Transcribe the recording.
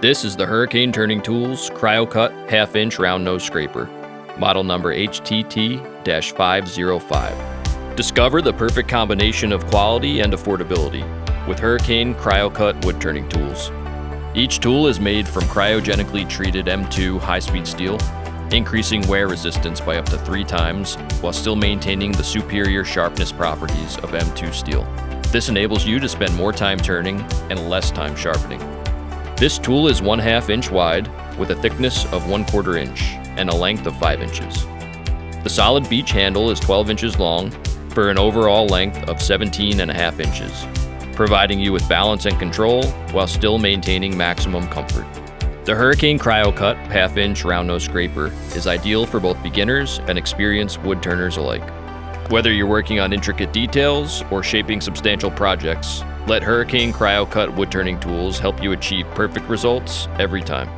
This is the Hurricane Turning Tools Cryocut half-inch round nose scraper, model number HTT-505. Discover the perfect combination of quality and affordability with Hurricane Cryocut wood turning tools. Each tool is made from cryogenically treated M2 high-speed steel, increasing wear resistance by up to 3 times while still maintaining the superior sharpness properties of M2 steel. This enables you to spend more time turning and less time sharpening. This tool is 1/2 inch wide with a thickness of 1/4 inch and a length of 5 inches. The solid beech handle is 12 inches long for an overall length of 17.5 inches, providing you with balance and control while still maintaining maximum comfort. The Hurricane Cryocut half-inch round nose scraper is ideal for both beginners and experienced wood turners alike. Whether you're working on intricate details or shaping substantial projects, let Hurricane Cryocut wood turning tools help you achieve perfect results every time.